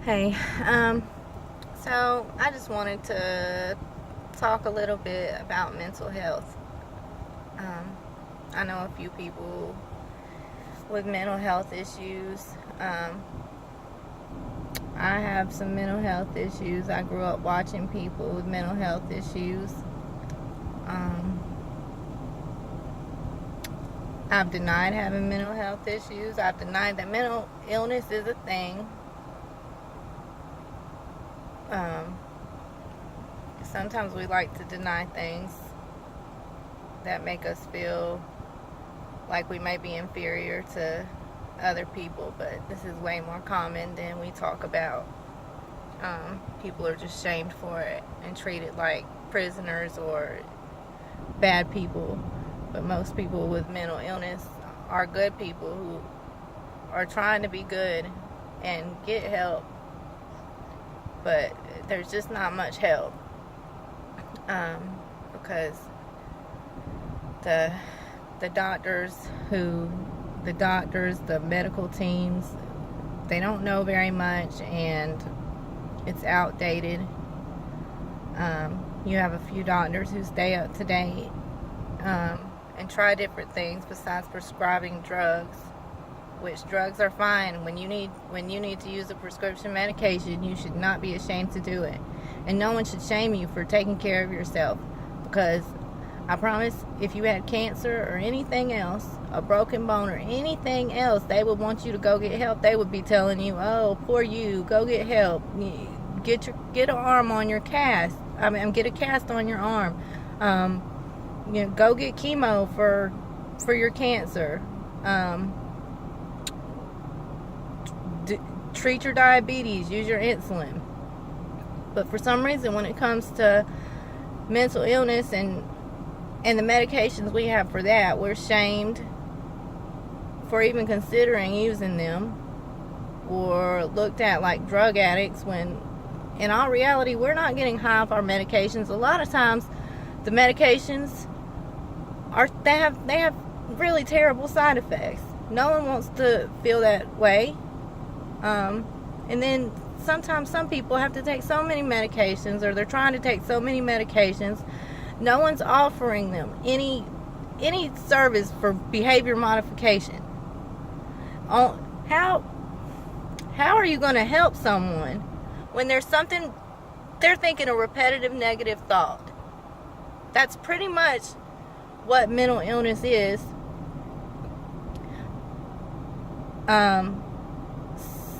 Hey, so I just wanted to talk a little bit about mental health. Um, I know a few people with mental health issues. I have some mental health issues. I grew up watching people with mental health issues. Um, I've denied having mental health issues. I've denied that mental illness is a thing. Um, Sometimes we like to deny things that make us feel like we may be inferior to other people, but this is way more common than we talk about. People are just shamed for it and treated like prisoners or bad people, but most people with mental illness are good people who are trying to be good and get help, but there's just not much help. Because the doctors the medical teams, they don't know very much, and it's outdated. You have a few doctors who stay up to date and try different things besides prescribing drugs, which drugs are fine. When you need to use a prescription medication, you should not be ashamed to do it. And no one should shame you for taking care of yourself, because I promise, if you had cancer or anything else, a broken bone or anything else, they would want you to go get help. They would be telling you, "Oh, poor you, go get help. Get an arm on your cast. Get a cast on your arm. Go get chemo for your cancer. Treat your diabetes. Use your insulin." But for some reason, when it comes to mental illness and the medications we have for that, we're shamed for even considering using them, or looked at like drug addicts, when in all reality we're not getting high off our medications. A lot of times the medications they have really terrible side effects. No one wants to feel that way. And then sometimes some people have to take so many medications, or they're trying to take so many medications. No one's offering them any service for behavior modification. How are you going to help someone when there's something they're thinking, a repetitive negative thought? That's pretty much what mental illness is.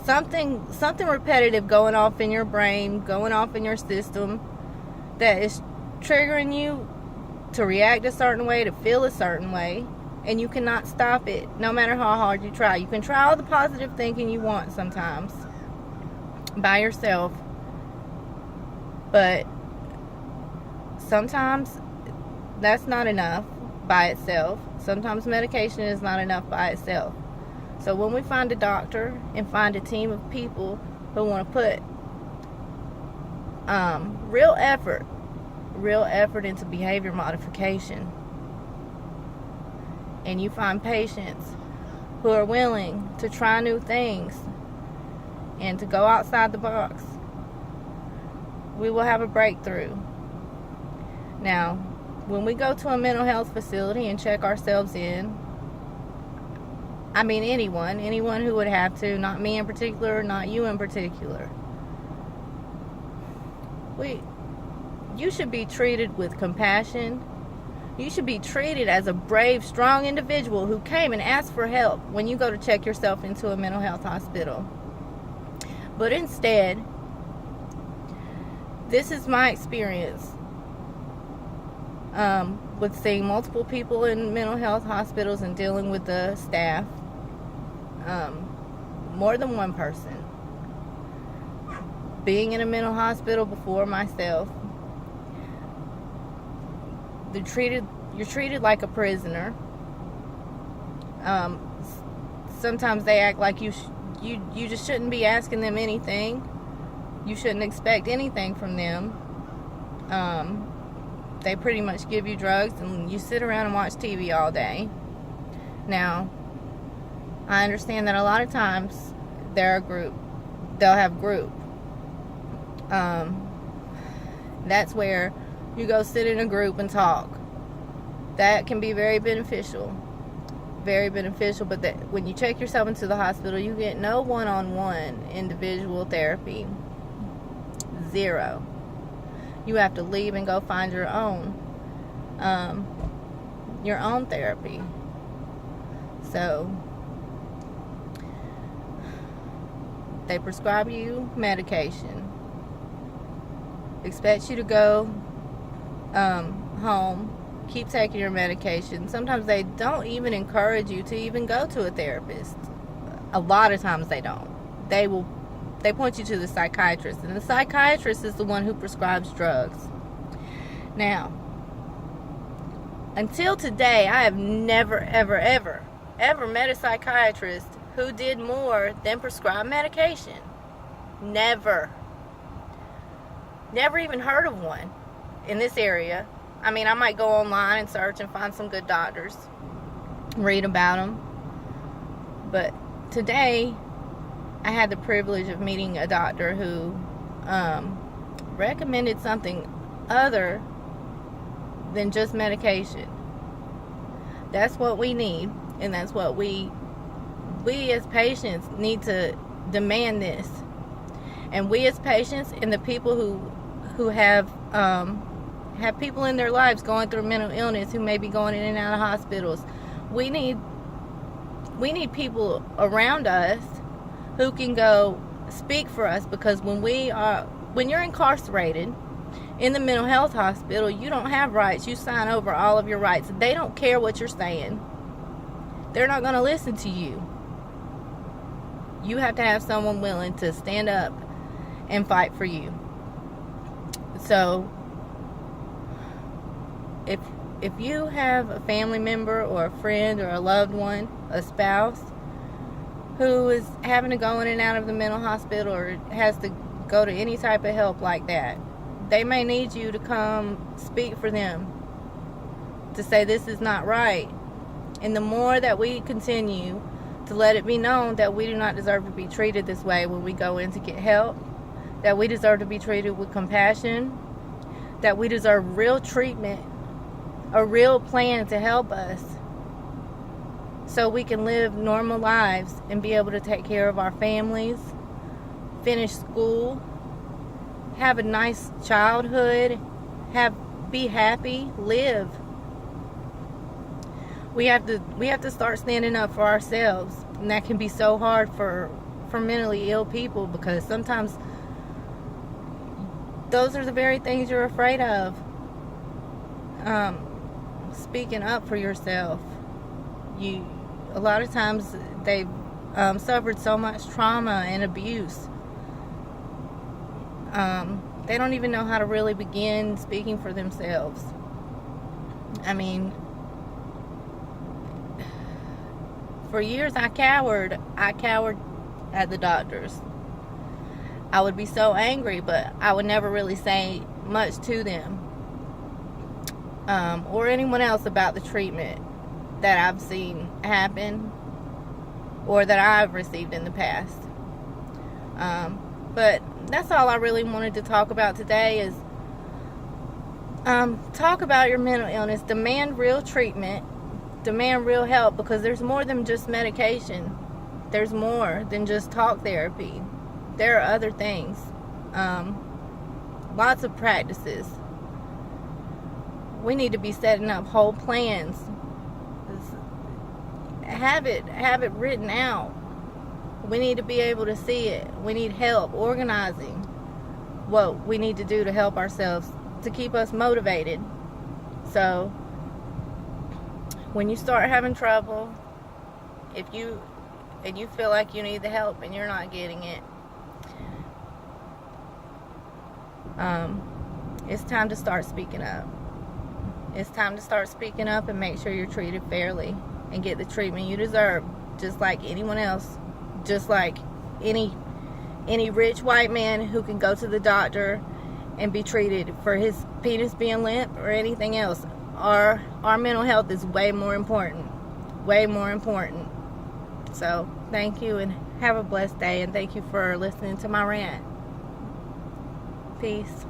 Something repetitive going off in your brain, going off in your system, that is triggering you to react a certain way, to feel a certain way, and you cannot stop it no matter how hard you try. You can try all the positive thinking you want sometimes by yourself, but sometimes that's not enough by itself. Sometimes medication is not enough by itself. So when we find a doctor and find a team of people who want to put real effort into behavior modification, and you find patients who are willing to try new things and to go outside the box, we will have a breakthrough. Now, when we go to a mental health facility and check ourselves in, anyone who would have to, not me in particular, not you in particular, you should be treated with compassion. You should be treated as a brave, strong individual who came and asked for help when you go to check yourself into a mental health hospital. But instead, this is my experience with seeing multiple people in mental health hospitals and dealing with the staff, more than one person. Being in a mental hospital before myself, you're treated like a prisoner. Sometimes they act like you just shouldn't be asking them anything. You shouldn't expect anything from them. They pretty much give you drugs and you sit around and watch TV all day. Now, I understand that a lot of times they're a group they'll have group. That's where you go sit in a group and talk. That can be very beneficial. Very beneficial. But when you check yourself into the hospital, you get no one-on-one individual therapy. Zero. You have to leave and go find your own therapy. So they prescribe you medication, expect you to go home, keep taking your medication. Sometimes they don't even encourage you to even go to a therapist. A lot of times they don't. They point you to the psychiatrist, and the psychiatrist is the one who prescribes drugs. Now, until today, I have never, ever met a psychiatrist who did more than prescribe medication. Never even heard of one in this area. I mean, I might go online and search and find some good doctors, read about them. But today, I had the privilege of meeting a doctor who recommended something other than just medication. That's what we need, and that's what we as patients need to demand this. And we as patients and the people who have people in their lives going through mental illness, who may be going in and out of hospitals, we need people around us who can go speak for us. Because when you're incarcerated in the mental health hospital, you don't have rights. You sign over all of your rights. They don't care what you're saying. They're not going to listen to you. You have to have someone willing to stand up and fight for you. So if you have a family member or a friend or a loved one, a spouse, who is having to go in and out of the mental hospital or has to go to any type of help like that, they may need you to come speak for them, to say this is not right. And the more that we continue to let it be known that we do not deserve to be treated this way when we go in to get help, that we deserve to be treated with compassion, that we deserve real treatment, a real plan to help us, so we can live normal lives and be able to take care of our families, finish school, have a nice childhood, be happy, live. We have to start standing up for ourselves, and that can be so hard for mentally ill people, because sometimes those are the very things you're afraid of. Speaking up for yourself. A lot of times they've suffered so much trauma and abuse. They don't even know how to really begin speaking for themselves. I mean, for years I cowered at the doctors. I would be so angry, but I would never really say much to them, or anyone else about the treatment that I've seen happen or that I've received in the past. But that's all I really wanted to talk about today, is talk about your mental illness, demand real treatment, demand real help, because there's more than just medication. There's more than just talk therapy. There are other things, lots of practices. We need to be setting up whole plans. Have it written out. We need to be able to see it. We need help organizing what we need to do to help ourselves, to keep us motivated. So when you start having trouble, if you feel like you need the help and you're not getting it, it's time to start speaking up. It's time to start speaking up and make sure you're treated fairly and get the treatment you deserve, just like anyone else, just like any rich white man who can go to the doctor and be treated for his penis being limp or anything else. Our mental health is way more important. So thank you, and Have a blessed day, and thank you for listening to my rant. Peace.